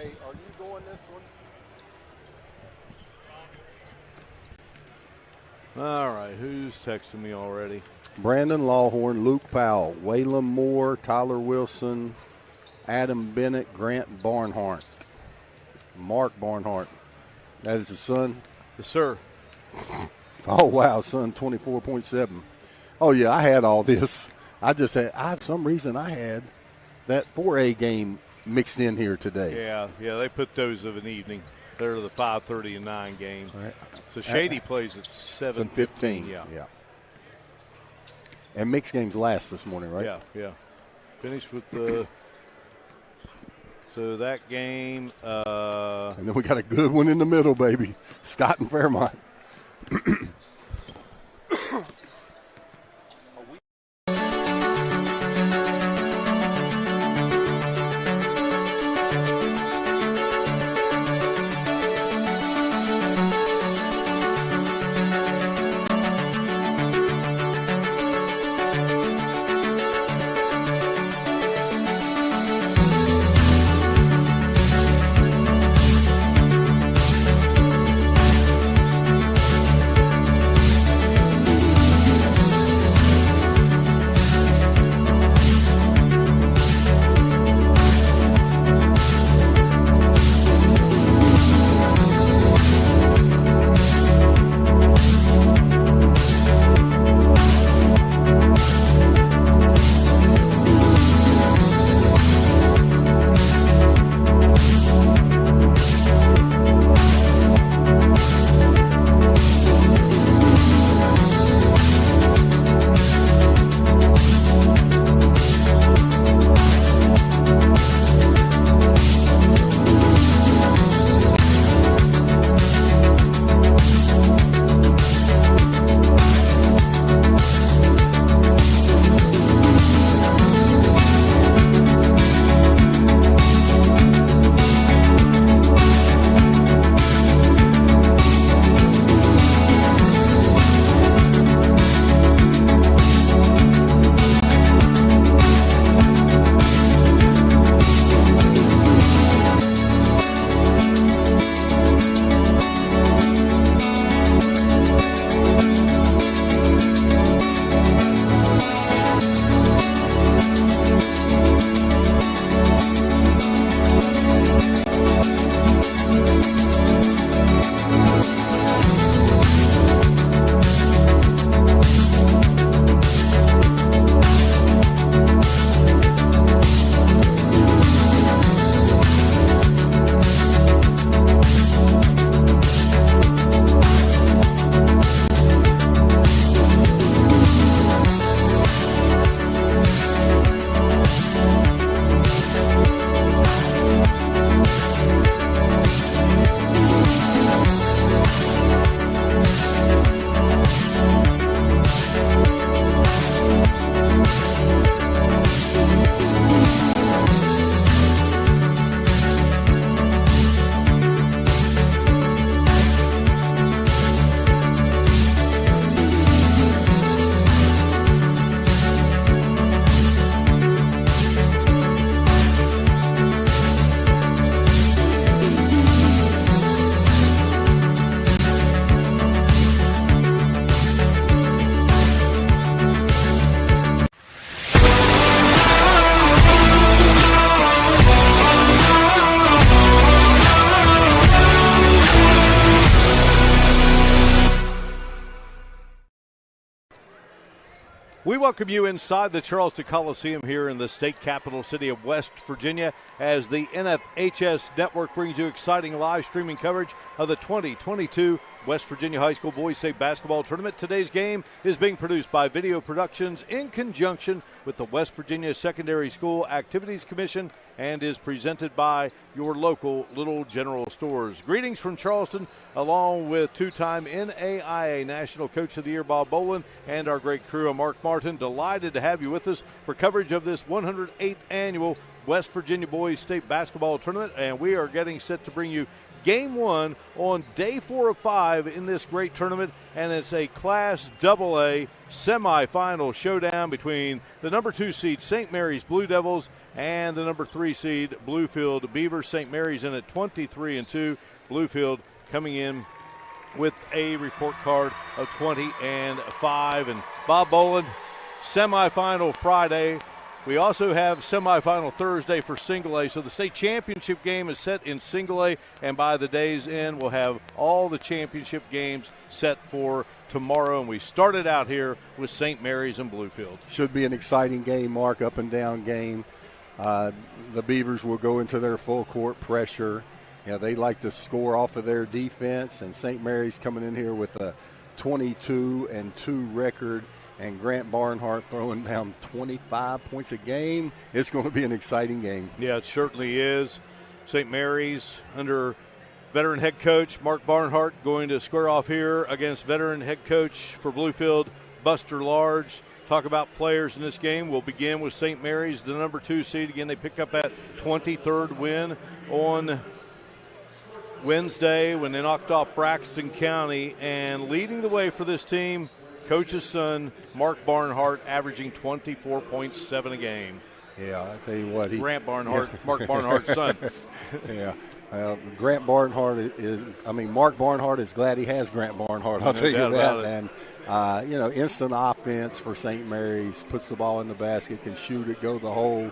Hey, are you going this one? All right, who's texting me already? Brandon Lawhorn, Luke Powell, Waylon Moore, Tyler Wilson, Adam Bennett, Grant Barnhart, Mark Barnhart. That is his son? Yes, sir. Oh, wow, son, 24.7. Oh, yeah, I had all this. For some reason I had that 4A game mixed in here today. Yeah, they put those of an evening. They're the 5:30 and 9 game. Right. So Shady plays at 7:15. Yeah. And mixed games last this morning, right? Yeah. Finished with the so that game. And then we got a good one in the middle, baby. Scott and Fairmont. We welcome you inside the Charleston Coliseum here in the state capital city of West Virginia as the NFHS Network brings you exciting live streaming coverage of the 2022 West Virginia High School Boys State Basketball Tournament. Today's game is being produced by Video Productions in conjunction with the West Virginia Secondary School Activities Commission and is presented by your local Little General Stores. Greetings from Charleston, along with two-time NAIA National Coach of the Year Bob Bolin and our great crew of Mark Martin. Delighted to have you with us for coverage of this 108th annual West Virginia Boys State Basketball Tournament, and we are getting set to bring you game one on day 4 of 5 in this great tournament, and it's a Class AA semifinal showdown between the number 2 seed St. Mary's Blue Devils and the number 3 seed Bluefield Beavers. St. Mary's in at 23-2. Bluefield coming in with a report card of 20-5. And Bob Boland, semifinal Friday. We also have semifinal Thursday for single A. So the state championship game is set in single A, and by the day's end, we'll have all the championship games set for tomorrow. And we started out here with St. Mary's and Bluefield. Should be an exciting game, Mark, up and down game. The Beavers will go into their full court pressure. They like to score off of their defense, and St. Mary's coming in here with a 22-2 record. And Grant Barnhart throwing down 25 points a game. It's going to be an exciting game. Yeah, it certainly is. St. Mary's under veteran head coach Mark Barnhart going to square off here against veteran head coach for Bluefield, Buster Large. Talk about players in this game. We'll begin with St. Mary's, the number 2 seed. Again, they pick up that 23rd win on Wednesday when they knocked off Braxton County. And leading the way for this team, coach's son, Mark Barnhart, averaging 24.7 a game. Yeah, I tell you what. Grant Barnhart, Mark Barnhart's son. Yeah. Grant Barnhart Mark Barnhart is glad he has Grant Barnhart. I'll tell you that. And, instant offense for St. Mary's, puts the ball in the basket, can shoot it, go the hole,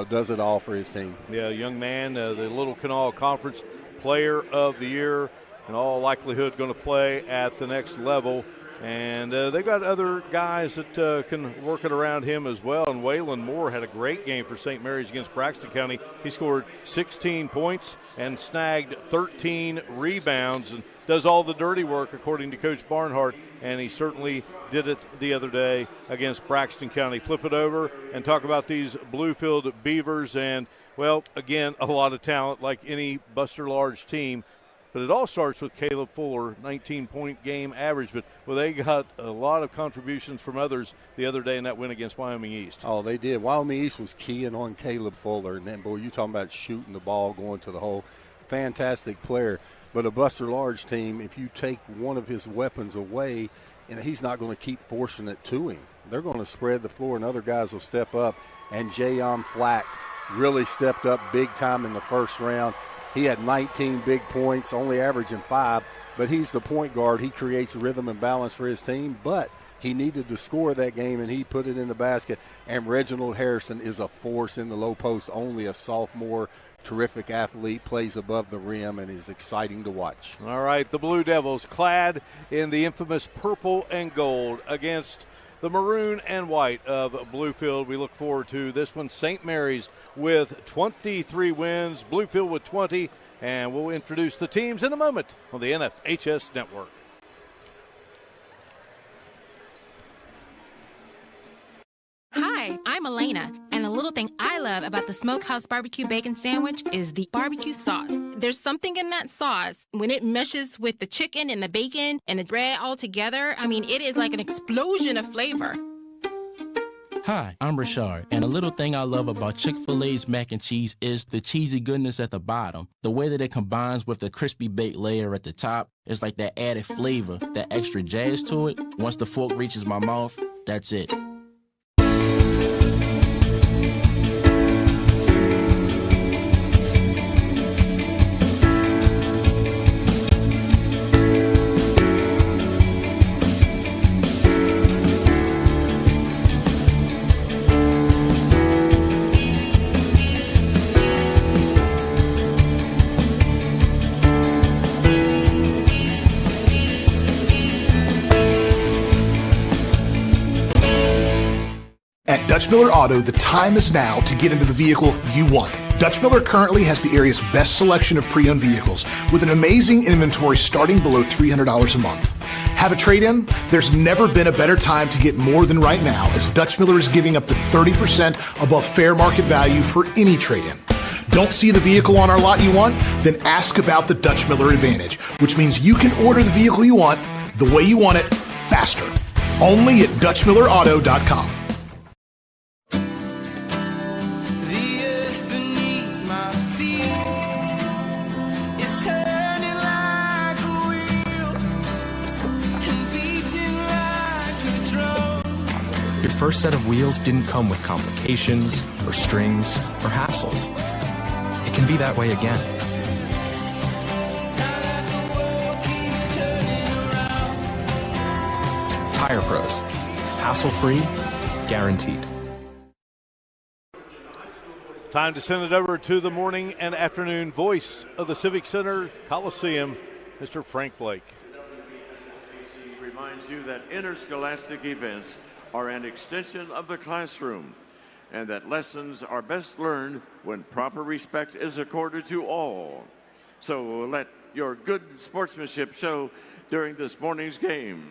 does it all for his team. Yeah, young man, the Little Kanawha Conference Player of the Year, in all likelihood going to play at the next level. And they've got other guys that can work it around him as well. And Waylon Moore had a great game for St. Mary's against Braxton County. He scored 16 points and snagged 13 rebounds and does all the dirty work, according to Coach Barnhart. And he certainly did it the other day against Braxton County. Flip it over and talk about these Bluefield Beavers. And, well, again, a lot of talent like any Buster Large team. But it all starts with Caleb Fuller, 19-point game average. But they got a lot of contributions from others the other day in that win against Wyoming East. Oh, they did. Wyoming East was keying on Caleb Fuller. And then, boy, you talking about shooting the ball, going to the hole. Fantastic player. But a Buster Large team, if you take one of his weapons away, he's not going to keep forcing it to him. They're going to spread the floor, and other guys will step up. And Jayon Flack really stepped up big time in the first round. He had 19 big points, only averaging 5, but he's the point guard. He creates rhythm and balance for his team, but he needed to score that game, and he put it in the basket. And Reginald Harrison is a force in the low post, only a sophomore, terrific athlete, plays above the rim, and is exciting to watch. All right, the Blue Devils clad in the infamous purple and gold against the maroon and white of Bluefield. We look forward to this one. St. Mary's with 23 wins, Bluefield with 20, and we'll introduce the teams in a moment on the NFHS Network. Hi, I'm Elena, and a little thing I love about the Smokehouse Barbecue Bacon Sandwich is the barbecue sauce. There's something in that sauce when it meshes with the chicken and the bacon and the bread all together. It is like an explosion of flavor. Hi, I'm Rashard, and a little thing I love about Chick-fil-A's mac and cheese is the cheesy goodness at the bottom. The way that it combines with the crispy baked layer at the top is like that added flavor, that extra jazz to it. Once the fork reaches my mouth, that's it. At Dutch Miller Auto, the time is now to get into the vehicle you want. Dutch Miller currently has the area's best selection of pre-owned vehicles with an amazing inventory starting below $300 a month. Have a trade-in? There's never been a better time to get more than right now, as Dutch Miller is giving up to 30% above fair market value for any trade-in. Don't see the vehicle on our lot you want? Then ask about the Dutch Miller Advantage, which means you can order the vehicle you want, the way you want it, faster. Only at DutchMillerAuto.com. The earth beneath my feet is turning. first set of wheels didn't come with complications, or strings, or hassles. It can be that way again. Tire Pros. Hassle-free, guaranteed. Time to send it over to the morning and afternoon voice of the Civic Center Coliseum, Mr. Frank Blake. Reminds you that interscholastic events are an extension of the classroom and that lessons are best learned when proper respect is accorded to all. So let your good sportsmanship show during this morning's game.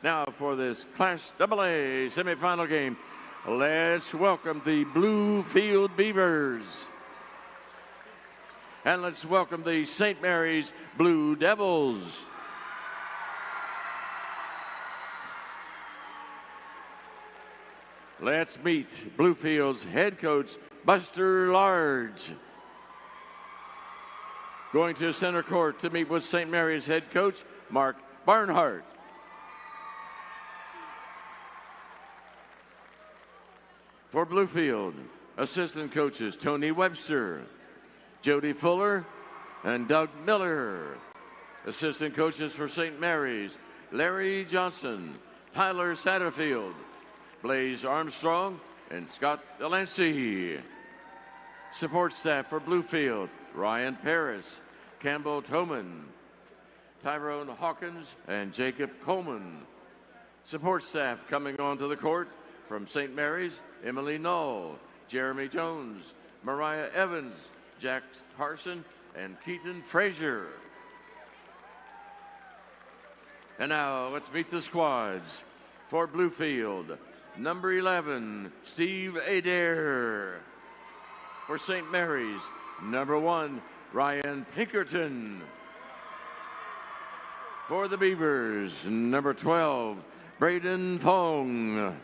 Now for this Class AA semifinal game, let's welcome the Bluefield Beavers. And let's welcome the St. Mary's Blue Devils. Let's meet Bluefield's head coach, Buster Large. Going to center court to meet with St. Mary's head coach, Mark Barnhart. For Bluefield, assistant coaches Tony Webster, Jody Fuller, and Doug Miller. Assistant coaches for St. Mary's, Larry Johnson, Tyler Satterfield, Blaze Armstrong, and Scott Delancey. Support staff for Bluefield, Ryan Paris, Campbell Toman, Tyrone Hawkins, and Jacob Coleman. Support staff coming onto the court from St. Mary's, Emily Null, Jeremy Jones, Mariah Evans, Jack Carson, and Keaton Frazier. And now let's meet the squads. For Bluefield, number 11, Steve Adair. For St. Mary's, number 1, Ryan Pinkerton. For the Beavers, number 12, Braden Fong.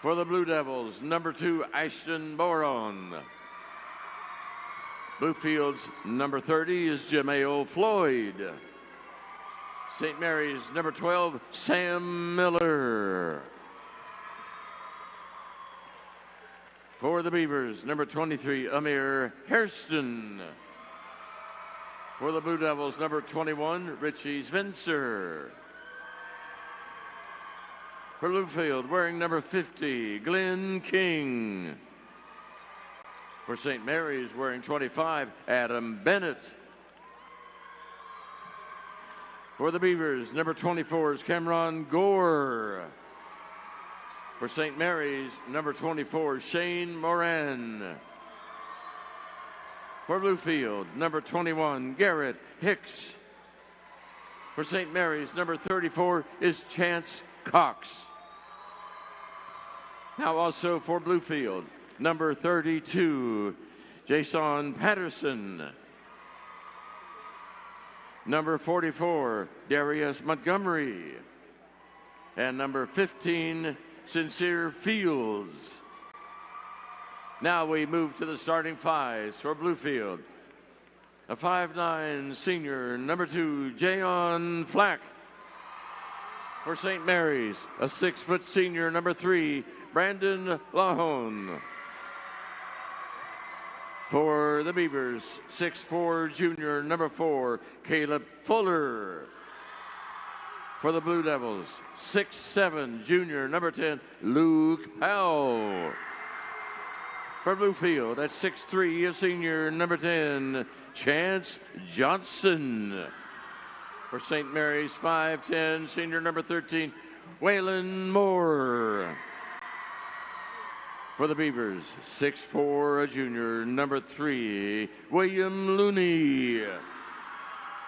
For the Blue Devils, number 2, Ashton Boron. Bluefield's number 30 is Jameo Floyd. St. Mary's number 12, Sam Miller. For the Beavers, number 23, Amir Hairston. For the Blue Devils, number 21, Richie Spencer. For Bluefield, wearing number 50, Glenn King. For St. Mary's, wearing 25, Adam Bennett. For the Beavers, number 24 is Cameron Gore. For St. Mary's, number 24, Shane Moran. For Bluefield, number 21, Garrett Hicks. For St. Mary's, number 34 is Chance Cox. Now also for Bluefield, number 32, Jason Patterson. Number 44, Darius Montgomery. And number 15, Sincere Fields. Now we move to the starting fives for Bluefield. A 5'9" senior, number 2, Jayon Flack. For St. Mary's, a 6' senior, number 3, Brandon Lahone. For the Beavers, 6'4" junior, number 4, Caleb Fuller. For the Blue Devils, 6'7" junior, number 10, Luke Powell. For Bluefield, at 6'3", a senior, number 10, Chance Johnson. For St. Mary's, 5'10", senior, number 13, Waylon Moore. For the Beavers, 6'4", a junior, number 3, William Looney.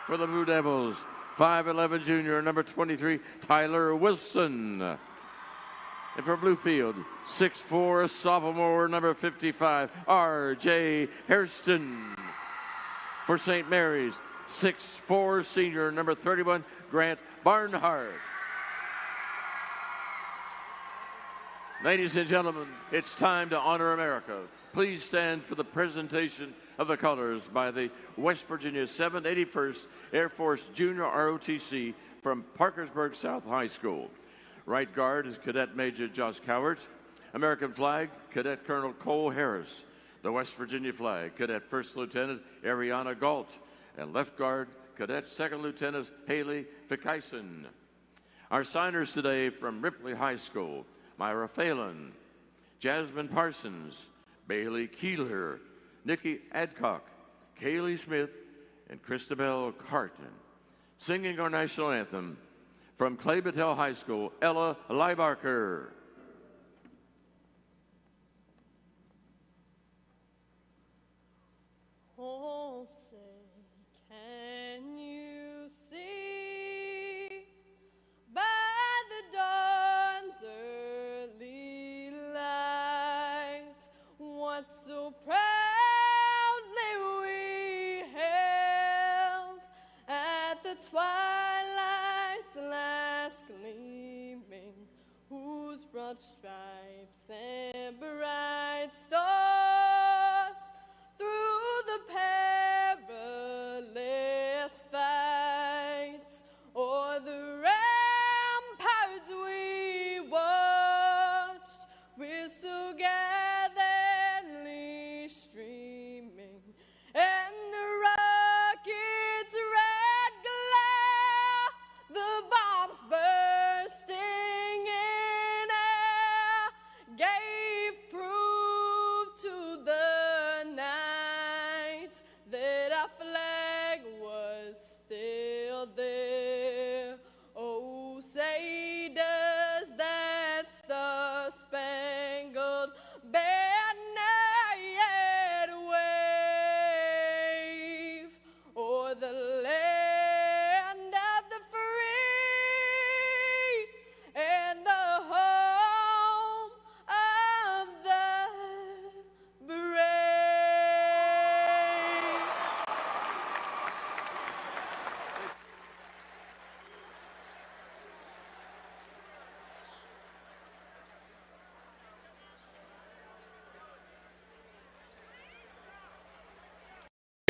For the Blue Devils, 5'11", junior, number 23, Tyler Wilson. And for Bluefield, 6'4", a sophomore, number 55, R.J. Hairston. For St. Mary's, 6'4", senior, number 31, Grant Barnhart. Ladies and gentlemen, it's time to honor America. Please stand for the presentation of the colors by the West Virginia 781st Air Force Junior ROTC from Parkersburg South High School. Right guard is Cadet Major Josh Cowart. American flag, Cadet Colonel Cole Harris. The West Virginia flag, Cadet First Lieutenant Ariana Galt. And left guard, Cadet Second Lieutenant Haley Fickyson. Our signers today from Ripley High School, Myra Phelan, Jasmine Parsons, Bailey Keeler, Nikki Adcock, Kaylee Smith, and Christabel Carton. Singing our national anthem from Clay Battelle High School, Ella Leibarker. Oh, say, can you see by the dawn's early light what so proudly we held at the twilight's last gleaming, whose broad stripes and bright stars through the perilous fights o'er the ramparts we watched, we're so gatheredly streaming, and the rocket's red glare, the bombs bursting in air, gave proof to the night that our flag was still there. Oh, say does that star-spangled banner yet wave o'er the land of the free and the home of the brave?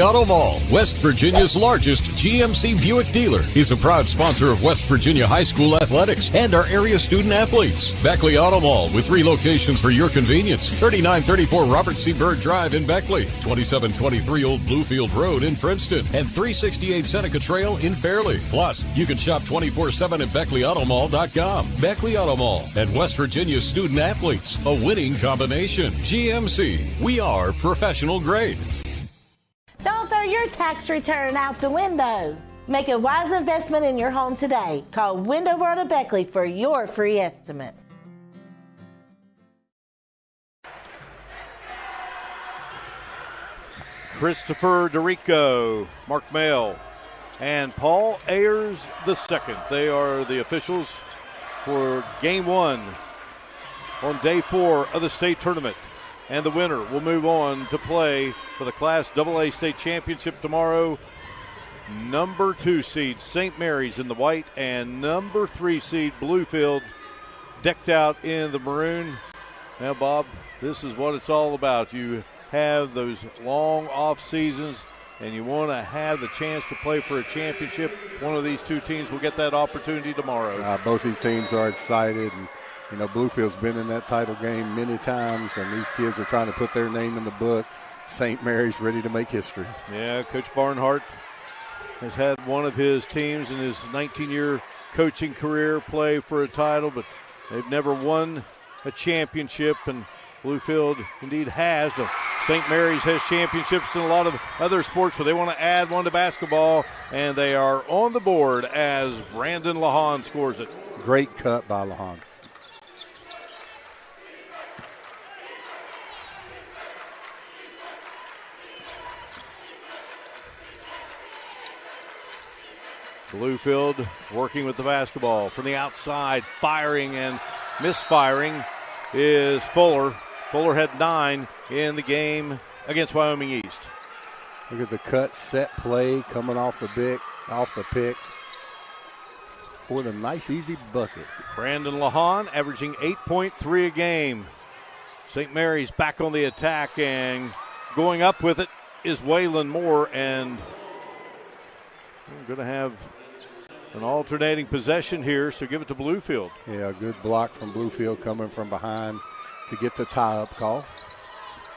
Auto Mall, West Virginia's largest GMC Buick dealer, is a proud sponsor of West Virginia High School athletics and our area student athletes. Beckley Auto Mall, with 3 locations for your convenience: 3934 Robert C. Byrd Drive in Beckley, 2723 Old Bluefield Road in Princeton, and 368 Seneca Trail in Fairleigh. Plus, you can shop 24/7 at BeckleyAutomall.com. Beckley Auto Mall and West Virginia student athletes, a winning combination. GMC, we are professional grade. Don't throw your tax return out the window. Make a wise investment in your home today. Call Window World of Beckley for your free estimate. Christopher DeRico, Mark Mail, and Paul Ayers II. They are the officials for Game 1 on Day 4 of the state tournament. And the winner will move on to play for the Class AA State Championship tomorrow. Number 2 seed St. Mary's in the white, and number 3 seed Bluefield decked out in the maroon. Now, Bob, this is what it's all about. You have those long off seasons, and you want to have the chance to play for a championship. One of these two teams will get that opportunity tomorrow. Both these teams are excited. And you know, Bluefield's been in that title game many times, and these kids are trying to put their name in the book. St. Mary's ready to make history. Yeah, Coach Barnhart has had one of his teams in his 19-year coaching career play for a title, but they've never won a championship, and Bluefield indeed has. St. Mary's has championships in a lot of other sports, but they want to add one to basketball, and they are on the board as Brandon Lahan scores it. Great cut by Lahan. Bluefield working with the basketball from the outside, firing and misfiring is Fuller. Fuller had 9 in the game against Wyoming East. Look at the cut, set play coming off the pick for the nice, easy bucket. Brandon Lahan averaging 8.3 a game. St. Mary's back on the attack, and going up with it is Waylon Moore, and we're going to have An alternating possession here, so give it to Bluefield. Yeah, good block from Bluefield coming from behind to get the tie-up call.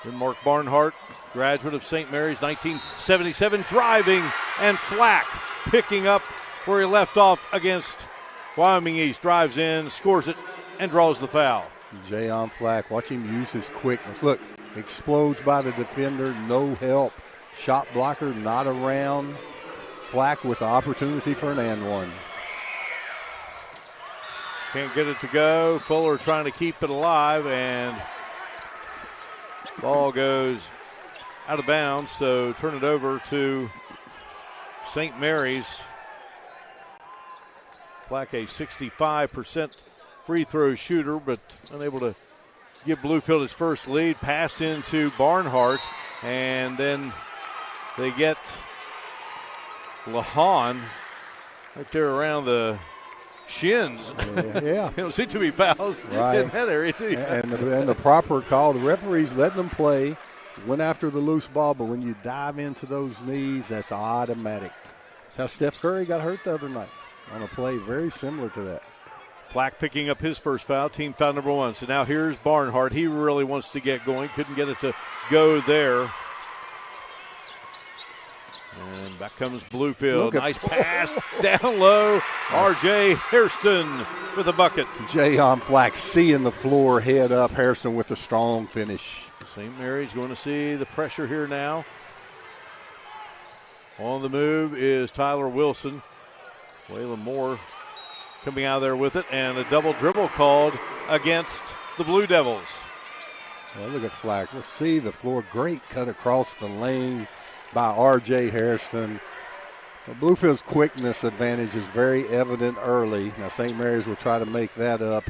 Then Mark Barnhart, graduate of St. Mary's, 1977, driving, and Flack picking up where he left off against Wyoming East. Drives in, scores it, and draws the foul. Jayon Flack, watch him use his quickness. Look, explodes by the defender, no help. Shot blocker not around. Flack with the opportunity for an and one. Can't get it to go. Fuller trying to keep it alive, and ball goes out of bounds, so turn it over to St. Mary's. Flack, a 65% free throw shooter, but unable to give Bluefield his first lead. Pass into Barnhart, and then they get Lahan right there around the shins. Yeah. You don't see too many fouls right in that area, do you? And the proper call, the referees letting them play, went after the loose ball, but when you dive into those knees, that's automatic. That's how Steph Curry got hurt the other night on a play very similar to that. Flack picking up his first foul, team foul number 1. So now here's Barnhart. He really wants to get going. Couldn't get it to go there. And back comes Bluefield. Nice pass down low. R.J. Hairston with a bucket. Jayon Flack seeing the floor, head up. Hairston with a strong finish. St. Mary's going to see the pressure here now. On the move is Tyler Wilson. Waylon Moore coming out there with it, and a double dribble called against the Blue Devils. Well, look at Flack. Let's see the floor. Great cut across the lane by R.J. Hairston. Well, Bluefield's quickness advantage is very evident early. Now, St. Mary's will try to make that up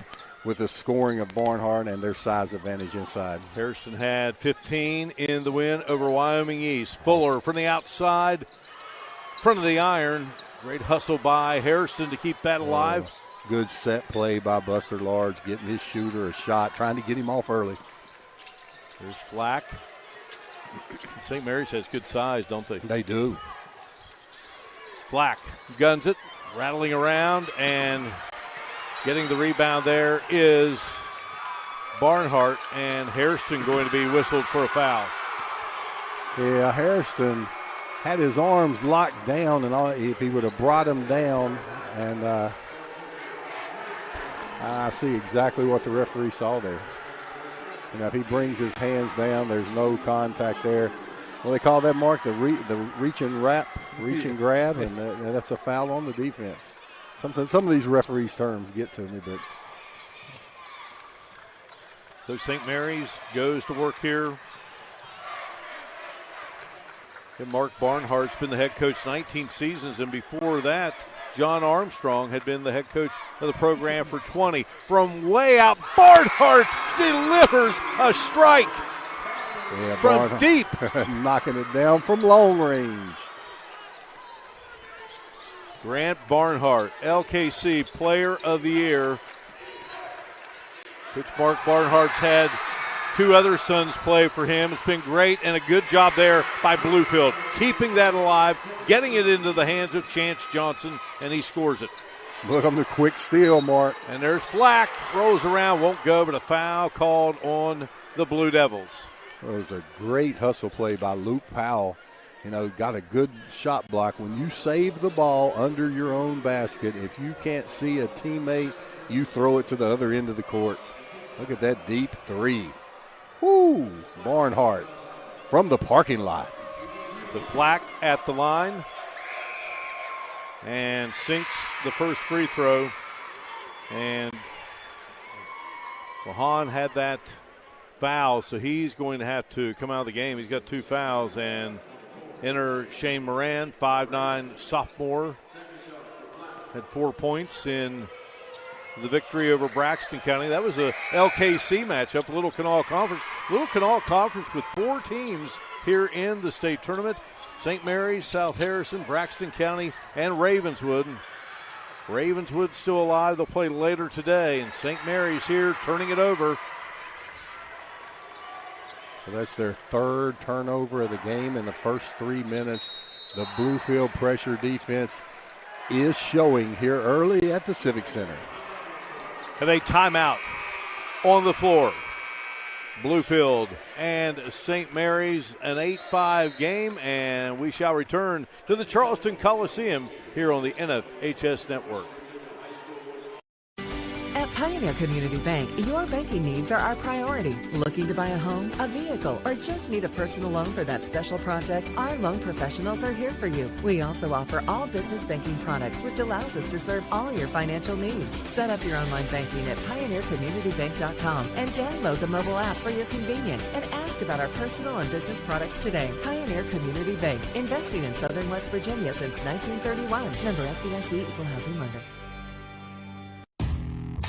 with the scoring of Barnhart and their size advantage inside. Hairston had 15 in the win over Wyoming East. Fuller from the outside, front of the iron. Great hustle by Hairston to keep that alive. Good set play by Buster Large, getting his shooter a shot, trying to get him off early. There's Flack. St. Mary's has good size, don't they? They do. Flack guns it, rattling around, and getting the rebound there is Barnhart, and Hairston going to be whistled for a foul. Yeah, Hairston had his arms locked down, and if he would have brought him down, and I see exactly what the referee saw there. You know, if he brings his hands down, there's no contact there. Well, they call that, Mark, the reach and wrap, reach and grab, and that's a foul on the defense. Some of these referees' terms get to me, but. So St. Mary's goes to work here. And Mark Barnhart's been the head coach 19 seasons, and before that, John Armstrong had been the head coach of the program for 20. From way out, Barnhart delivers a strike from Barnhart, deep. knocking it down from long range. Grant Barnhart, LKC Player of the Year. Coach Mark Barnhart's had 2 other sons play for him. It's been great, and a good job there by Bluefield, keeping that alive, getting it into the hands of Chance Johnson, and he scores it. Look on the quick steal, Mark. And there's Flack, rolls around, won't go, but a foul called on the Blue Devils. Well, it was a great hustle play by Luke Powell. You know, got a good shot block. When you save the ball under your own basket, if you can't see a teammate, you throw it to the other end of the court. Look at that deep three. Woo! Barnhart from the parking lot. The Flack at the line and sinks the first free throw. And Lahan had that foul, so he's going to have to come out of the game. He's got 2 fouls, and enter Shane Moran, 5'9" sophomore. Had 4 points in the victory over Braxton County. That was a LKC matchup, Little Kanawha Conference. Little Kanawha Conference with 4 teams here in the state tournament. St. Mary's, South Harrison, Braxton County, and Ravenswood. Ravenswood still alive. They'll play later today, and St. Mary's here turning it over. So that's their 3rd turnover of the game in the first 3 minutes. The Bluefield pressure defense is showing here early at the Civic Center. And a timeout on the floor. Bluefield and St. Mary's, an 8-5 game, and we shall return to the Charleston Coliseum here on the NFHS Network. At Pioneer Community Bank, your banking needs are our priority. Looking to buy a home, a vehicle, or just need a personal loan for that special project? Our loan professionals are here for you. We also offer all business banking products, which allows us to serve all your financial needs. Set up your online banking at pioneercommunitybank.com and download the mobile app for your convenience and ask about our personal and business products today. Pioneer Community Bank, investing in Southern West Virginia since 1931. Member FDIC, Equal Housing Lender.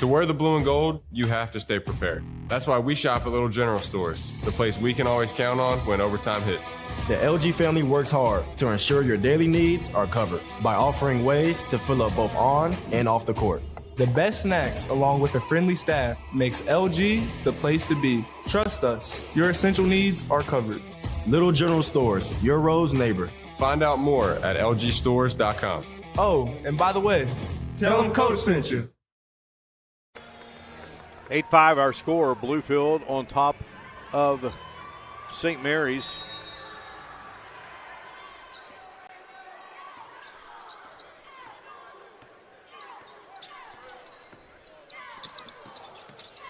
To wear the blue and gold, you have to stay prepared. That's why we shop at Little General Stores, the place we can always count on when overtime hits. The LG family works hard to ensure your daily needs are covered by offering ways to fill up both on and off the court. The best snacks, along with a friendly staff, makes LG the place to be. Trust us, your essential needs are covered. Little General Stores, your Rose neighbor. Find out more at lgstores.com. Oh, and by the way, tell them Coach sent you. 8-5 our score. Bluefield on top of St. Mary's.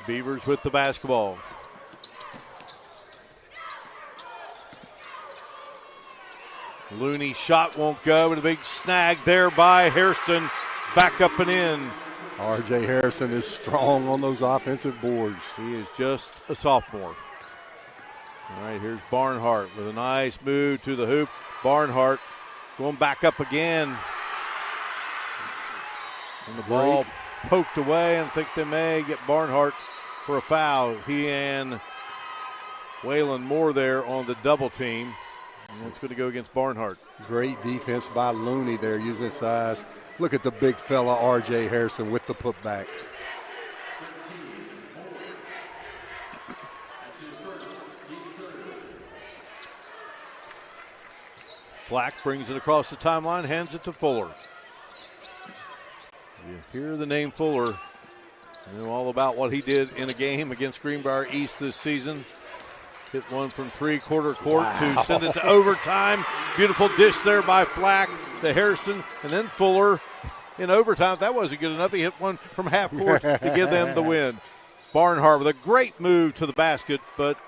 Beavers with the basketball. Looney shot won't go, and a big snag there by Hairston. Back up and in. R.J. Harrison is strong on those offensive boards. He is just a sophomore. All right, here's Barnhart with a nice move to the hoop. Barnhart going back up again. And the ball poked away, and I think they may get Barnhart for a foul. He and Waylon Moore there on the double team. And it's going to go against Barnhart. Great defense by Looney there, using his size. Look at the big fella, R.J. Harrison, with the putback. Flack brings it across the timeline, hands it to Fuller. You hear the name Fuller. You know all about what he did in a game against Greenbrier East this season. Hit one from three-quarter court to send it to overtime. Beautiful dish there by Flack to Hairston, and then Fuller in overtime. If that wasn't good enough, he hit one from half court to give them the win. Barnhart with a great move to the basket, but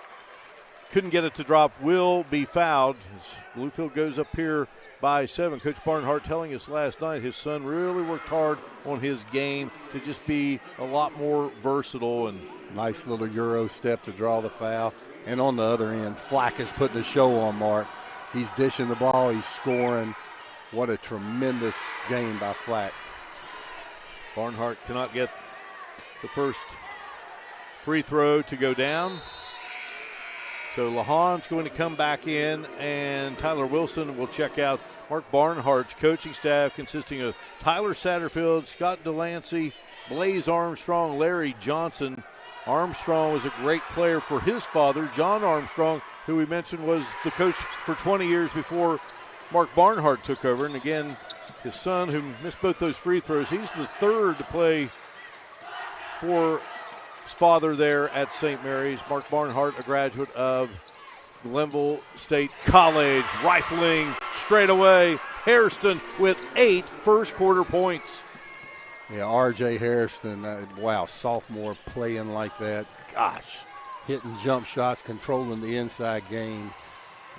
couldn't get it to drop. Will be fouled. Bluefield goes up here by 7. Coach Barnhart telling us last night his son really worked hard on his game to just be a lot more versatile. And nice little Euro step to draw the foul. And on the other end, Flack is putting a show on Mark. He's dishing the ball. He's scoring. What a tremendous game by Flack. Barnhart cannot get the first free throw to go down. So Lahan's going to come back in, and Tyler Wilson will check out. Mark Barnhart's coaching staff consisting of Tyler Satterfield, Scott Delancey, Blaze Armstrong, Larry Johnson. Armstrong was a great player for his father, John Armstrong, who we mentioned was the coach for 20 years before Mark Barnhart took over. And again, his son, who missed both those free throws, he's the third to play for his father there at St. Mary's. Mark Barnhart, a graduate of Glenville State College. Rifling straight away. Hairston with 8 first-quarter points. Yeah, R.J. Harrison, wow, sophomore playing like that. Gosh, hitting jump shots, controlling the inside game.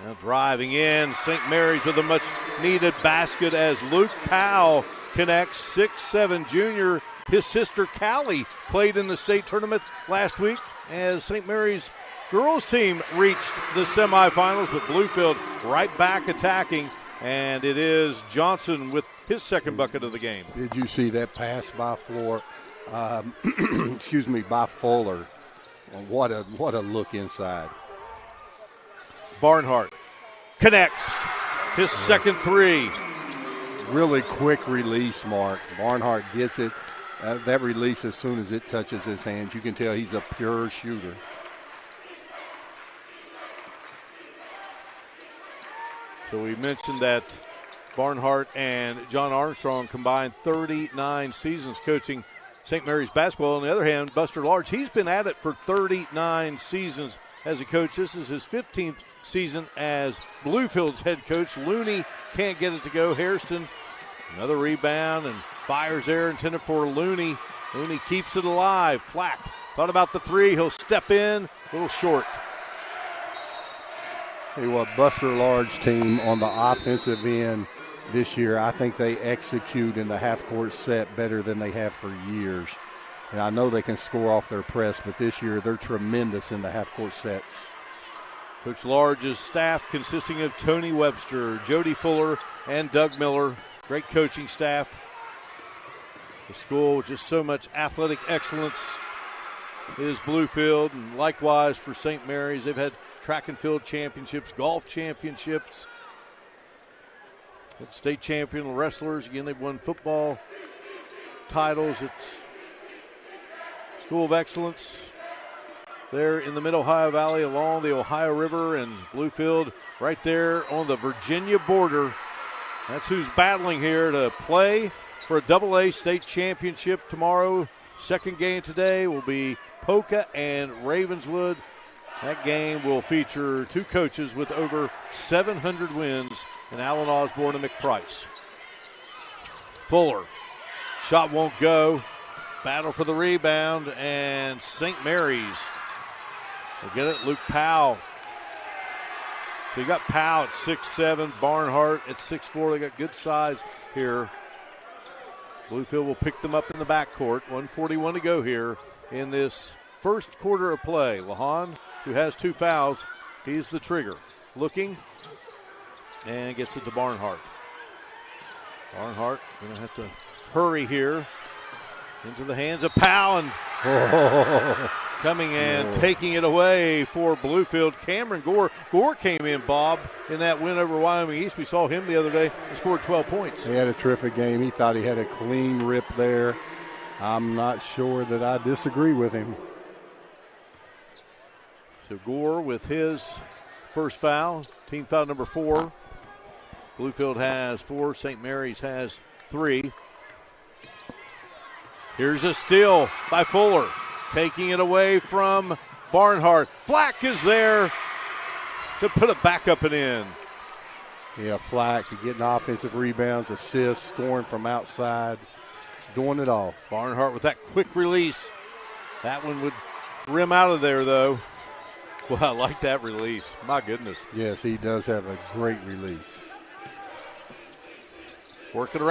Now driving in, St. Mary's with a much-needed basket as Luke Powell connects, 6'7" junior. His sister Callie played in the state tournament last week as St. Mary's girls team reached the semifinals, but Bluefield right back attacking, and it is Johnson with his second bucket of the game. Did you see that pass by by Fuller? What a look inside. Barnhart connects his second three. Really quick release, Mark. Barnhart gets it. That release, as soon as it touches his hands, you can tell he's a pure shooter. So we mentioned that Barnhart and John Armstrong combined 39 seasons coaching St. Mary's basketball. On the other hand, Buster Large, he's been at it for 39 seasons as a coach. This is his 15th season as Bluefield's head coach. Looney can't get it to go. Hairston, another rebound and fires there intended for Looney. Looney keeps it alive. Flack thought about the three. He'll step in, a little short. Hey, what Buster Large team on the offensive end this year, I think they execute in the half-court set better than they have for years. And I know they can score off their press, but this year they're tremendous in the half-court sets. Coach Large's staff consisting of Tony Webster, Jody Fuller, and Doug Miller. Great coaching staff. The school with just so much athletic excellence is Bluefield, and likewise for St. Mary's. They've had track and field championships, golf championships, state champion wrestlers. Again, they've won football titles. It's School of Excellence there in the mid-Ohio Valley along the Ohio River, and Bluefield right there on the Virginia border. That's who's battling here to play for a AA state championship tomorrow. Second game today will be Poca and Ravenswood. That game will feature two coaches with over 700 wins in Allen Osborne and McPrice. Fuller, shot won't go. Battle for the rebound, and St. Mary's will get it. Luke Powell. So you got Powell at 6'7", Barnhart at 6'4". They got good size here. Bluefield will pick them up in the backcourt. 1:41 to go here in this first quarter of play. Lahan, who has 2 fouls, he's the trigger. Looking, and gets it to Barnhart. Barnhart going to have to hurry here. Into the hands of Powell, and coming and taking it away for Bluefield. Cameron Gore. Gore came in, Bob, in that win over Wyoming East. We saw him the other day and scored 12 points. He had a terrific game. He thought he had a clean rip there. I'm not sure that I disagree with him. So Gore with his first foul, team foul number 4. Bluefield has 4. St. Mary's has 3. Here's a steal by Fuller, taking it away from Barnhart. Flack is there to put it back up and in. Yeah, Flack getting offensive rebounds, assists, scoring from outside, doing it all. Barnhart with that quick release. That one would rim out of there, though. Well, I like that release. My goodness. Yes, he does have a great release. Working around.